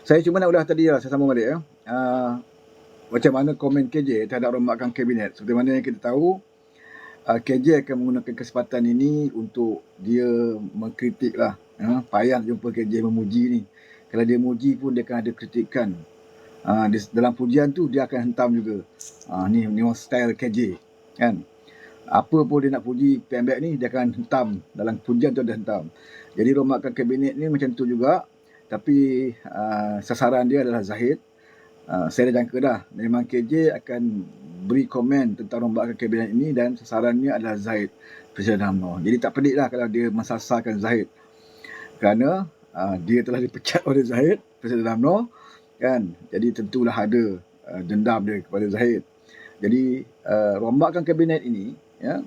Saya cuma nak ulas tadi lah, saya sambung balik ya. Macam mana komen KJ terhadap rombakan kabinet. Seperti mana yang kita tahu, KJ akan menggunakan kesempatan ini untuk dia mengkritik lah. Payah jumpa KJ memuji ni. Kalau dia muji pun dia akan ada kritikan. Dalam pujian tu dia akan hentam juga. Ni style KJ kan. Apa pun dia nak puji PMBAK ni, dia akan hentam. Dalam pujian tu ada hentam. Jadi rombakan kabinet ni macam tu juga. Tapi sasaran dia adalah Zahid. Saya dah jangka dah. Memang KJ akan beri komen tentang rombakan kabinet ini dan sasarannya adalah Zahid, Presiden UMNO. Jadi tak pelik lah kalau dia mensasarkan Zahid. Kerana dia telah dipecat oleh Zahid, Presiden UMNO. Kan? Jadi tentulah ada dendam dia kepada Zahid. Jadi rombakan kabinet ini, ya,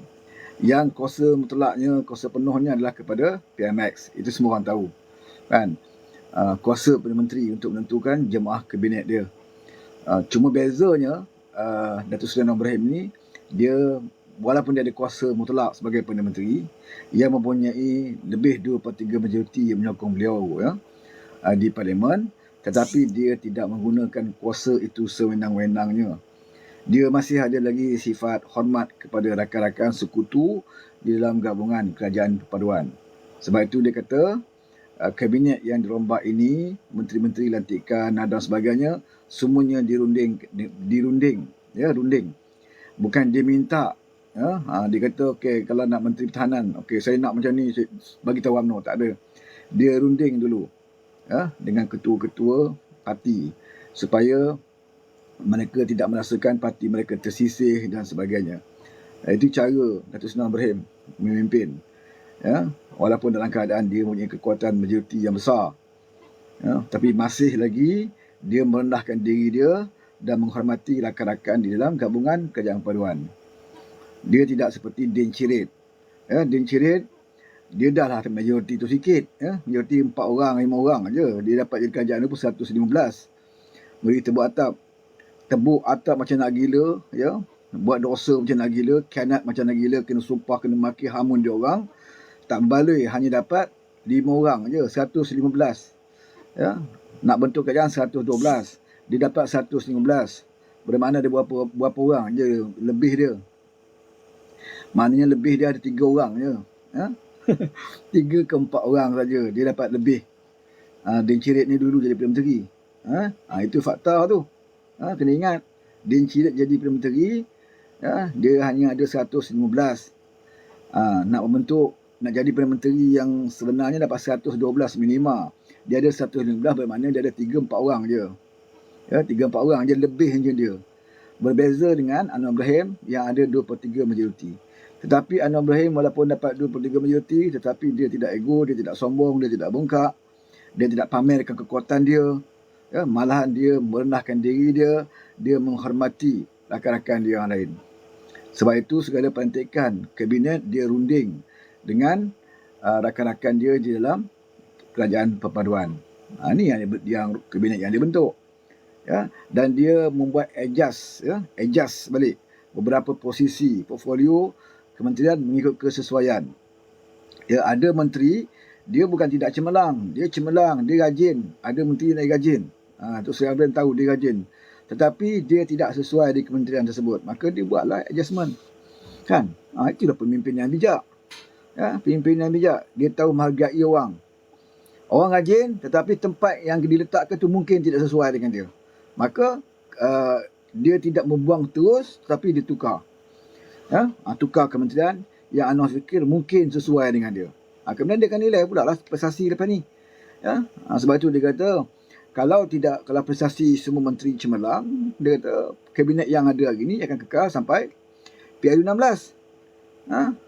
yang kuasa mutlaknya, kuasa penuhnya adalah kepada PMX. Itu semua orang tahu. Kan? Kuasa Perdana Menteri untuk menentukan jemaah kabinet dia. Cuma bezanya Datuk Seri Anwar Ibrahim ni, dia walaupun dia ada kuasa mutlak sebagai Perdana Menteri, ia mempunyai lebih 2/3 majoriti yang menyokong beliau ya, di Parlimen, tetapi dia tidak menggunakan kuasa itu sewenang-wenangnya. Dia masih ada lagi sifat hormat kepada rakan-rakan sekutu di dalam gabungan kerajaan perpaduan. Sebab itu dia kata, kabinet yang dirombak ini, menteri-menteri lantikan dan sebagainya, semuanya dirunding, ya, runding. Bukan dia minta, ya. Dia kata, okey, kalau nak menteri pertahanan, okey, saya nak macam ni, bagi tahu UMNO, tak ada. Dia runding dulu, ya, dengan ketua-ketua parti, supaya mereka tidak merasakan parti mereka tersisih dan sebagainya. Itu cara Datuk Seri Anwar Ibrahim memimpin. Ya, walaupun dalam keadaan dia mempunyai kekuatan majoriti yang besar, ya, tapi masih lagi dia merendahkan diri dia dan menghormati rakan-rakan di dalam gabungan kerajaan perpaduan. Dia tidak seperti Din Cirit. Ya, Din Cirit dia dah lah majoriti tu sikit, ya, majoriti 4 orang 5 orang aja. Dia dapat jadi kerajaan tu pun 115. Beri tebuk atap macam nak gila, ya, buat dosa macam nak gila, khianat macam nak gila, kena sumpah, kena maki, hamun dia orang. Tak berbaloi, hanya dapat 5 orang je, 115. Ya, nak bentuk kerajaan 112. Dia dapat 115. Bermakna dia berapa orang je lebih dia. Maknanya lebih dia ada 3 orang je. Ya? 3 ke 4 orang saja dia dapat lebih. Din Cirit ni dulu jadi Perdana Menteri. Itu fakta tu. Kena ingat. Din Cirit jadi Perdana Menteri, ya, dia hanya ada 115. Nak membentuk, nak jadi Perdana Menteri yang sebenarnya dapat 112 minima. Dia ada 115, bermakna dia ada 3-4 orang je. Ya, 3-4 orang je lebih je dia. Berbeza dengan Anwar Ibrahim yang ada 2/3 majoriti. Tetapi Anwar Ibrahim walaupun dapat 2/3 majoriti, tetapi dia tidak ego, dia tidak sombong, dia tidak bengkak. Dia tidak pamerkan kekuatan dia. Ya, malahan dia merendahkan diri dia, dia menghormati rakan-rakan dia yang lain. Sebab itu segala pelantikan kabinet dia runding dengan rakan-rakan dia di dalam kerajaan perpaduan. Ini yang kabinet yang dibentuk. Ya, dan dia membuat adjust balik beberapa posisi portfolio kementerian mengikut kesesuaian. Ya, ada menteri dia bukan tidak cemerlang, dia cemerlang, dia rajin. Ada menteri naik rajin. Tu saya belum tahu dia rajin. Tetapi dia tidak sesuai di kementerian tersebut, maka dia buatlah adjustment. Kan? Itulah pemimpin yang bijak. Ya, pemimpin yang bijak, dia tahu menghargai orang. Orang rajin, tetapi tempat yang diletakkan tu mungkin tidak sesuai dengan dia. Maka dia tidak membuang terus, tapi dia tukar. Ya? Tukar kementerian yang Anwar fikir mungkin sesuai dengan dia. Kemudian dia akan nilai pula lah prestasi lepas ni. Ya? Sebab itu dia kata, kalau prestasi semua menteri cemerlang, dia kata kabinet yang ada hari ni akan kekal sampai PRU16.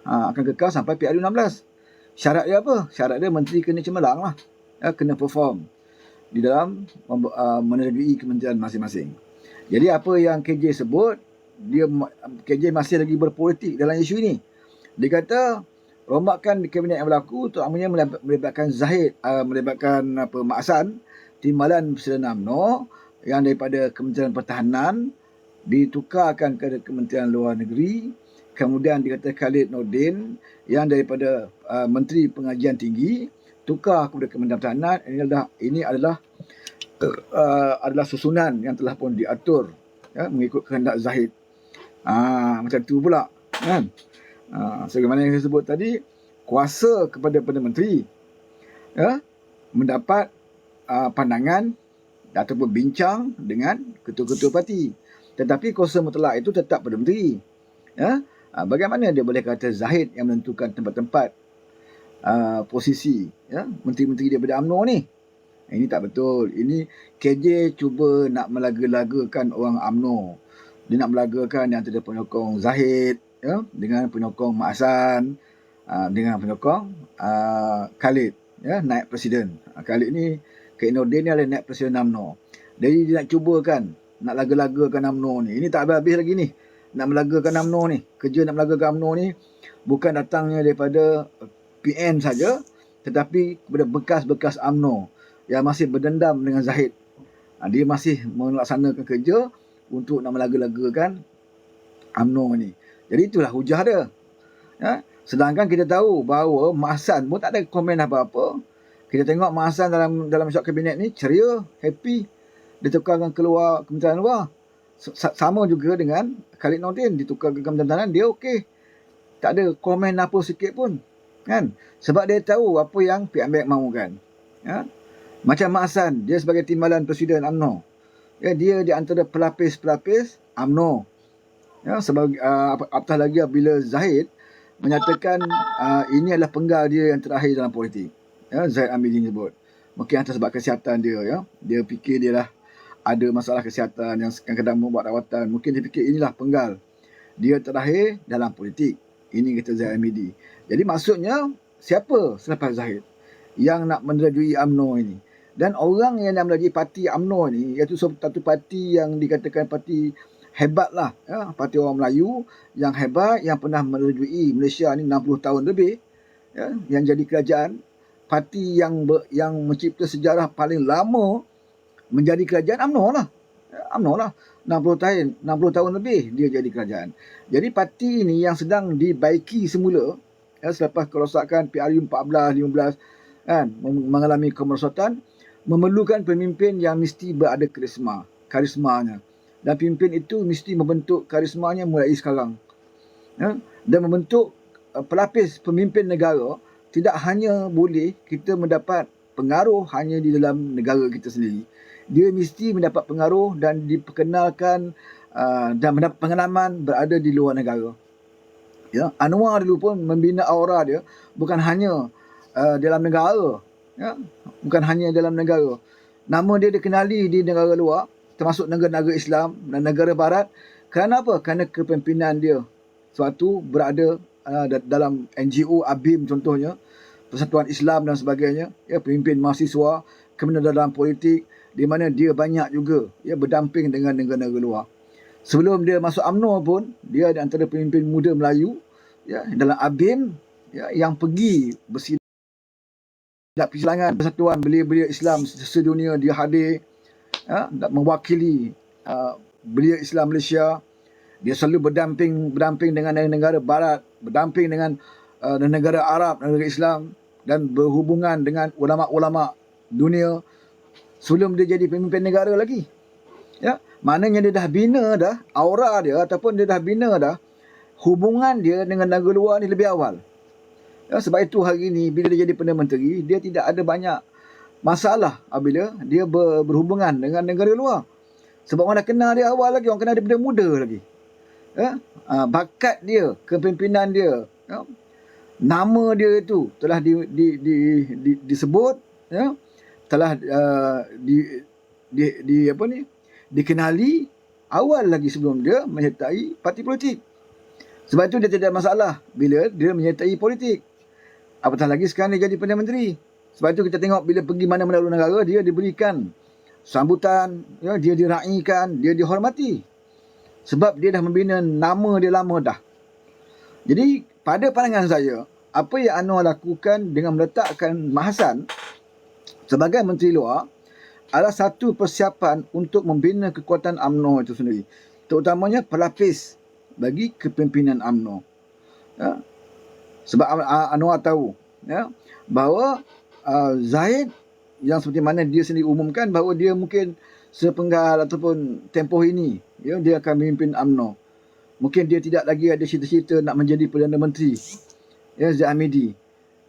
Akan kekal sampai PRU16. Syarat dia apa? Syarat dia menteri kena cemerlang lah. Ya, kena perform di dalam menerjui kementerian masing-masing. Jadi apa yang KJ sebut, KJ masih lagi berpolitik dalam isu ini. Dia kata rombakan kabinet yang berlaku terutamanya melibatkan Zahid, melibatkan Mak Hassan, timbalan Presiden UMNO yang daripada Kementerian Pertahanan ditukarkan ke Kementerian Luar Negeri. Kemudian dikata Khalid Nordin yang daripada Menteri Pengajian Tinggi tukar kepada Kementerian Pertahanan. Ini adalah adalah susunan yang telah pun diatur mengikut kehendak Zahid. Macam tu pula kan. Sebagaimana yang saya sebut tadi, kuasa kepada Perdana Menteri mendapat pandangan ataupun bincang dengan ketua-ketua parti. Tetapi kuasa mutlak itu tetap Perdana Menteri. Bagaimana dia boleh kata Zahid yang menentukan tempat-tempat posisi menteri-menteri daripada UMNO ni? Ini tak betul. Ini KJ cuba nak melaga-lagakan orang UMNO. Dia nak melagakan yang antara penyokong Zahid dengan penyokong Mak Hassan, dengan penyokong Khalid, naib presiden. Khalid ni, Khalid Nordin ni adalah naib presiden UMNO. Jadi dia nak cuba kan, nak laga-lagakan UMNO ni. Ini tak habis-habis lagi ni. Nak melagakan UMNO ni. Kerja nak melagakan UMNO ni bukan datangnya daripada PN saja, tetapi kepada bekas-bekas UMNO yang masih berdendam dengan Zahid. Dia masih melaksanakan kerja untuk nak melaga-lagakan UMNO ni. Jadi itulah hujah dia. Sedangkan kita tahu bahawa Mak Hassan pun tak ada komen apa-apa. Kita tengok Mak Hassan dalam syok kabinet ni ceria, happy. Dia tukarkan keluar Kementerian Luar. Sama juga dengan Khalid Nordin, ditukar ke Kementerian Pertahanan, dia okey. Tak ada komen apa sikit pun. Kan? Sebab dia tahu apa yang pihak-pihak mahukan. Macam Mak Hassan, dia sebagai timbalan Presiden UMNO. Dia di antara pelapis-pelapis UMNO. Sebagai apatah lagi bila Zahid menyatakan ini adalah penggal dia yang terakhir dalam politik. Zahid Hamidi sebut. Mungkin atas sebab kesihatan dia. Dia fikir dia lah ada masalah kesihatan yang kadang-kadang membuat rawatan. Mungkin dia fikir inilah penggal dia terakhir dalam politik. Ini kata Zahid Hamidi. Jadi maksudnya siapa selepas Zahid yang nak menerjui UMNO ini? Dan orang yang nak menerjui parti UMNO ni, iaitu satu parti yang dikatakan parti hebat lah. Parti orang Melayu yang hebat, yang pernah menerjui Malaysia ni 60 tahun lebih. Yang jadi kerajaan. Parti yang mencipta sejarah paling lama menjadi kerajaan UMNO lah. UMNO lah. 60 tahun lebih dia jadi kerajaan. Jadi parti ini yang sedang dibaiki semula selepas kerosakan PRU 14-15 kan, mengalami kemerosotan, memerlukan pemimpin yang mesti berada karismanya. Dan pemimpin itu mesti membentuk karismanya mulai sekarang. Dan membentuk pelapis pemimpin negara tidak hanya boleh kita mendapat pengaruh hanya di dalam negara kita sendiri. Dia mesti mendapat pengaruh dan diperkenalkan dan mendapat pengalaman berada di luar negara. Anwar dulu pun membina aura dia bukan hanya dalam negara. Bukan hanya dalam negara. Nama dia dikenali di negara luar, termasuk negara-negara Islam dan negara Barat. Kerana apa? Kerana kepimpinan dia. Suatu berada dalam NGO ABIM contohnya, Persatuan Islam dan sebagainya, pemimpin mahasiswa, kemudian dalam politik, di mana dia banyak juga berdamping dengan negara-negara luar. Sebelum dia masuk UMNO pun, dia di antara pemimpin muda Melayu dalam ABIM yang pergi bersidang persilangan persatuan belia-belia Islam sedunia. Dia hadir mewakili belia Islam Malaysia. Dia selalu berdamping dengan negara Barat, berdamping dengan negara Arab, negara Islam, dan berhubungan dengan ulama-ulama dunia sebelum dia jadi pemimpin negara lagi. Maknanya dia dah bina dah aura dia, ataupun dia dah bina dah hubungan dia dengan negara luar ni lebih awal. Sebab itu hari ni bila dia jadi Perdana Menteri, dia tidak ada banyak masalah apabila dia berhubungan dengan negara luar. Sebab orang dah kenal dia awal lagi, orang kenal dia daripada muda lagi. Bakat dia, kepimpinan dia, nama dia itu telah disebut, telah dikenali awal lagi sebelum dia menyertai parti politik. Sebab itu dia tidak ada masalah bila dia menyertai politik. Apatah lagi sekarang dia jadi Perdana Menteri. Sebab itu kita tengok bila pergi mana-mana luar negara, dia diberikan sambutan, dia diraikan, dia dihormati. Sebab dia dah membina nama dia lama dah. Jadi pada pandangan saya, apa yang Anwar lakukan dengan meletakkan Mak Hassan sebagai Menteri Luar adalah satu persiapan untuk membina kekuatan UMNO itu sendiri. Terutamanya pelapis bagi kepimpinan UMNO. Sebab Anwar tahu bahawa Zahid yang seperti mana dia sendiri umumkan bahawa dia mungkin sepenggal ataupun tempoh ini dia akan memimpin UMNO. Mungkin dia tidak lagi ada cita-cita nak menjadi Perdana Menteri, Zahid Hamidi.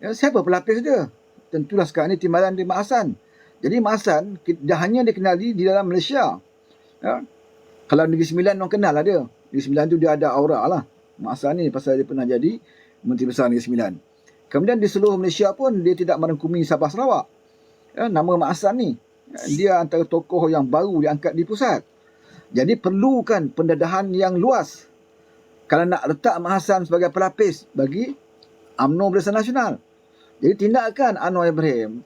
Siapa pelapis dia? Tentulah sekarang ni timbalan dia Mak Hassan. Jadi Mak Hassan dah hanya dikenali di dalam Malaysia. Kalau Negeri Sembilan orang kenal lah dia. Negeri Sembilan tu dia ada aura lah. Mak Hassan ni pasal dia pernah jadi Menteri Besar Negeri Sembilan. Kemudian di seluruh Malaysia pun dia tidak merangkumi Sabah Sarawak. Nama Mak Hassan ni, dia antara tokoh yang baru diangkat di pusat. Jadi perlukan pendedahan yang luas kalau nak letak Mak Hassan sebagai pelapis bagi UMNO Barisan Nasional. Jadi tindakan Anwar Ibrahim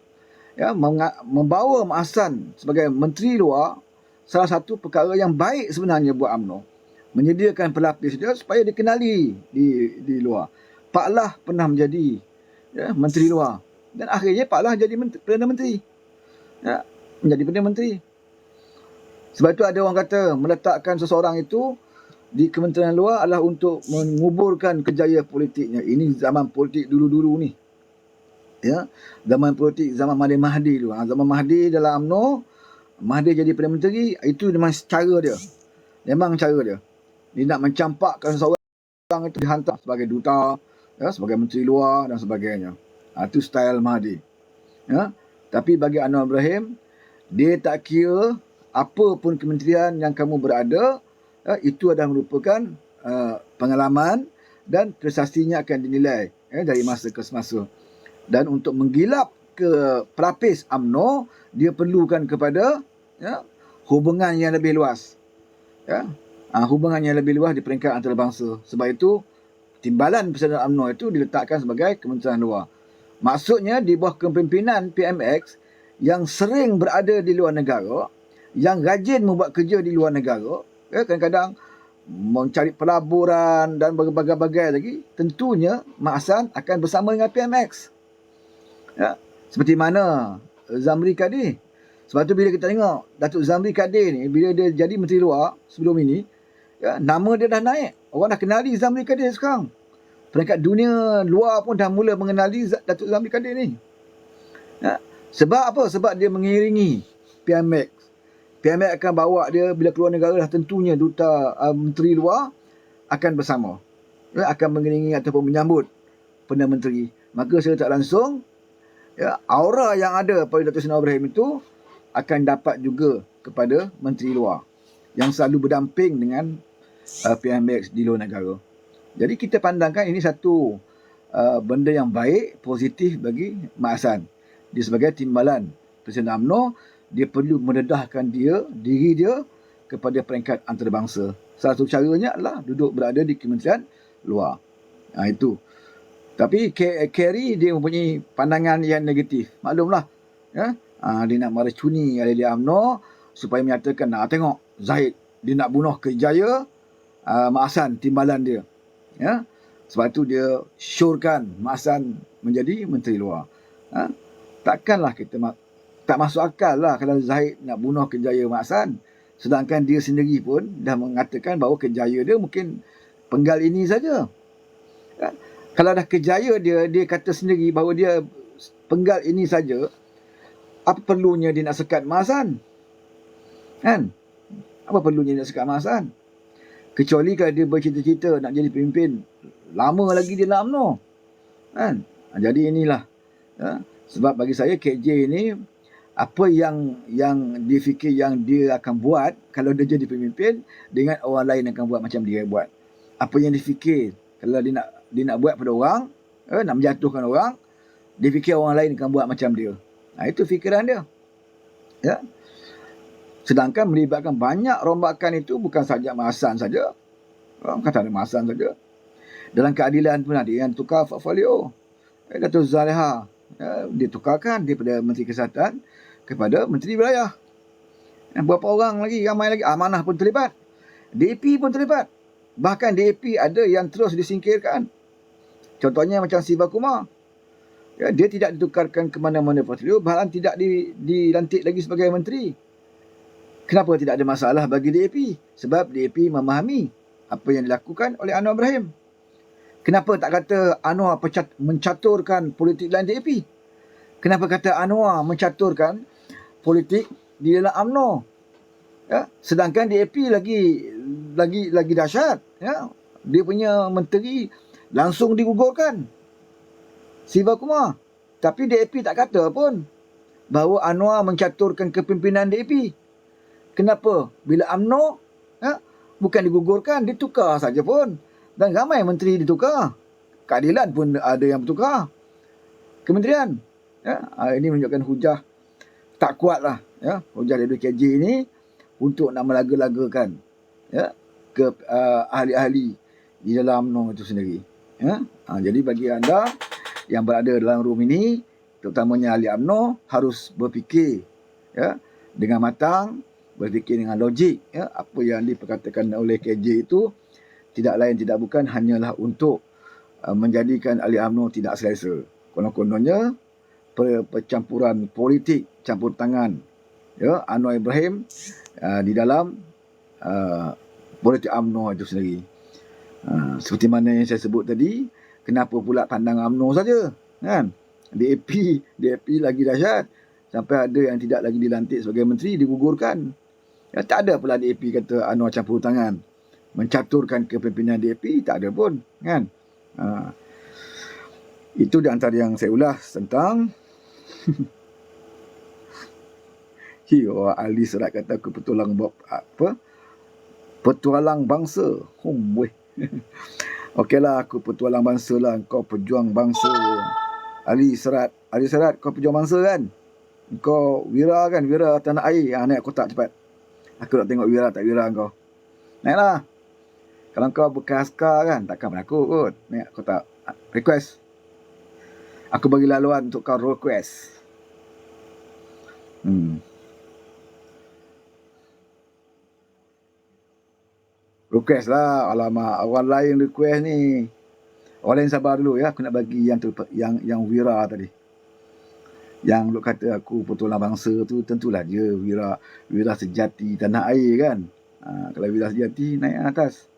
membawa Mak Hassan sebagai menteri luar, salah satu perkara yang baik sebenarnya buat UMNO. Menyediakan pelapis dia supaya dikenali di luar. Pak Lah pernah menjadi menteri luar. Dan akhirnya Pak Lah jadi Perdana Menteri. Menjadi Perdana Menteri. Sebab itu ada orang kata meletakkan seseorang itu di Kementerian Luar adalah untuk menguburkan kejayaan politiknya. Ini zaman politik dulu-dulu ni. Zaman politik zaman Mahdi dulu. Zaman Mahdi dalam UMNO, Mahdi jadi Perdana Menteri, itu memang cara dia. Memang cara dia. Dia nak mencampakkan seseorang itu dihantar sebagai duta, sebagai menteri luar dan sebagainya. Itu style Mahdi. Tapi bagi Anwar Ibrahim, dia tak kira apa pun kementerian yang kamu berada, itu adalah merupakan pengalaman dan prestasinya akan dinilai dari masa ke semasa. Dan untuk menggilap ke pelapis UMNO, dia perlukan kepada hubungan yang lebih luas. Hubungan yang lebih luas di peringkat antarabangsa. Sebab itu, timbalan Persatuan UMNO itu diletakkan sebagai Kementerian Luar. Maksudnya di bawah kepimpinan PMX yang sering berada di luar negara, yang rajin membuat kerja di luar negara, kadang-kadang mencari pelaburan dan berbagai-bagai lagi, tentunya Mak Hassan akan bersama dengan PMX. Seperti mana Zamri Kadir. Sebab tu bila kita tengok Datuk Zamri Kadir ni, bila dia jadi Menteri Luar sebelum ini, nama dia dah naik. Orang dah kenali Zamri Kadir sekarang. Peringkat dunia luar pun dah mula mengenali Datuk Zamri Kadir ni. Sebab apa? Sebab dia mengiringi PMX. PMX akan bawa dia bila keluar negara dah tentunya duta Menteri Luar akan bersama. Akan mengiringi ataupun menyambut Perdana Menteri. Maka secara tak langsung, aura yang ada pada Datuk Seri Anwar Ibrahim itu akan dapat juga kepada Menteri Luar yang selalu berdamping dengan PMX di luar negara. Jadi kita pandangkan ini satu benda yang baik, positif bagi Mak Hassan. Dia sebagai timbalan Presiden UMNO, dia perlu mendedahkan diri dia kepada peringkat antarabangsa. Salah satu caranya adalah duduk berada di Kementerian Luar. Itu. Tapi Kerry dia mempunyai pandangan yang negatif. Maklumlah. Dia nak meracuni ahli UMNO supaya menyatakan, tengok Zahid, dia nak bunuh Kejaya, Mak Hassan timbalan dia. Sebab tu dia syorkan Mak Hassan menjadi Menteri Luar. Takkanlah kita tak masuk akal lah kalau Zahid nak bunuh Kejaya Mak Hassan. Sedangkan dia sendiri pun dah mengatakan bahawa kejaya dia mungkin penggal ini saja. Kalau dah kejaya dia kata sendiri bahawa dia penggal ini saja, apa perlunya dia nak sekat Mak Hassan? Kan? Apa perlunya dia nak sekat Mak Hassan? Kecuali kalau dia bercita-cita nak jadi pemimpin, lama lagi dia nak UMNO. Kan? Jadi inilah. Sebab bagi saya KJ ni, apa yang dia fikir yang dia akan buat kalau dia jadi pemimpin, dengan orang lain akan buat macam dia buat. Apa yang dia fikir kalau dia nak buat pada orang, nak menjatuhkan orang, dia fikir orang lain akan buat macam dia. Itu fikiran dia. Sedangkan melibatkan banyak rombakan itu bukan saja Mak Hassan saja. Bukan saja Mak Hassan saja. Dalam keadilan pun ada yang tukar portfolio. Datuk Zaliha, dia tukarkan daripada Menteri Kesihatan kepada Menteri Wilayah. Berapa orang lagi, ramai lagi. Amanah pun terlibat. DAP pun terlibat. Bahkan DAP ada yang terus disingkirkan. Contohnya macam Siva Kumar. Dia tidak ditukarkan ke mana-mana portfolio, bahkan tidak dilantik lagi sebagai menteri. Kenapa tidak ada masalah bagi DAP? Sebab DAP memahami apa yang dilakukan oleh Anwar Ibrahim. Kenapa tak kata Anwar mencaturkan politik lain DAP? Kenapa kata Anwar mencaturkan politik di dalam UMNO? Ya, sedangkan DAP lagi dahsyat. Ya, dia punya menteri langsung digugurkan, Siva Kumar. Tapi DAP tak kata pun bahawa Anwar mencaturkan kepimpinan DAP. Kenapa? Bila UMNO ya, bukan digugurkan, ditukar saja pun. Dan ramai menteri ditukar. Keadilan pun ada yang bertukar kementerian. Ya, ini menunjukkan hujah tak kuat lah. Ya, hujah dari KJ ini untuk nak melaga-lagakan ya, ke ahli-ahli di dalam UMNO itu sendiri. Ya, jadi bagi anda yang berada dalam room ini, terutamanya ahli UMNO, harus berfikir ya, dengan matang, berfikir dengan logik. Ya, apa yang diperkatakan oleh KJ itu tidak lain tidak bukan hanyalah untuk menjadikan ahli UMNO tidak selesa. Konon-kononnya percampuran politik, campur tangan ya, Anwar Ibrahim di dalam politik UMNO itu sendiri. Seperti mana yang saya sebut tadi, kenapa pula pandang UMNO saja, kan? DAP lagi dahsyat, sampai ada yang tidak lagi dilantik sebagai menteri digugurkan. Ya, tak ada pula DAP kata Anwar campur tangan mencaturkan kepimpinan DAP, tak ada pun, kan? Itu di antara yang saya ulas tentang Ali Serat kata aku petualang bangsa. Okeylah, aku petualang bangsa lah, kau pejuang bangsa. Ali Serat, kau pejuang bangsa kan? Kau Wira kan, Wira tanah air. Naik kotak cepat. Aku nak tengok Wira tak Wira kau. Naiklah. Kalau kau bekas askar kan, takkan menakut kot. Naik kotak. Request. Aku bagi laluan untuk kau request. Request lah. Alamak, orang lain request ni. Orang lain sabar dulu ya. Aku nak bagi yang Wira tadi. Yang lu kata aku petualang bangsa tu, tentulah dia Wira sejati tanah air kan. Kalau Wira sejati, naik atas.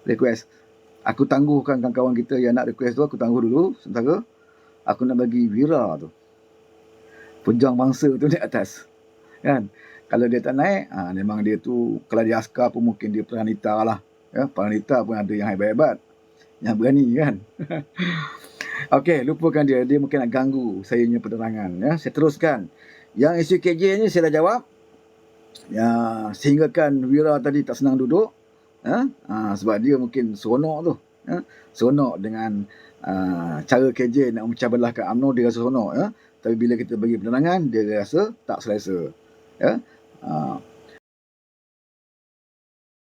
Request. Aku tangguhkan kawan-kawan kita yang nak request tu, aku tangguh dulu sementara. Aku nak bagi Wira tu, pejuang bangsa tu, naik atas. Kan? Kalau dia tak naik, memang dia tu, kalau dia askar pun mungkin dia pranita lah. Ya, pranita pun ada yang hebat-hebat, yang berani kan. Okey, lupakan dia. Dia mungkin nak ganggu saya punya penerangan. Ya, saya teruskan. Yang isu KJ ni saya dah jawab. Ya, sehinggakan Wira tadi tak senang duduk. Ya, sebab dia mungkin seronok tu. Ya, seronok dengan cara KJ nak memecah belahkan UMNO, dia rasa seronok. Ya. Tapi bila kita bagi penerangan, dia rasa tak selesa. Ya.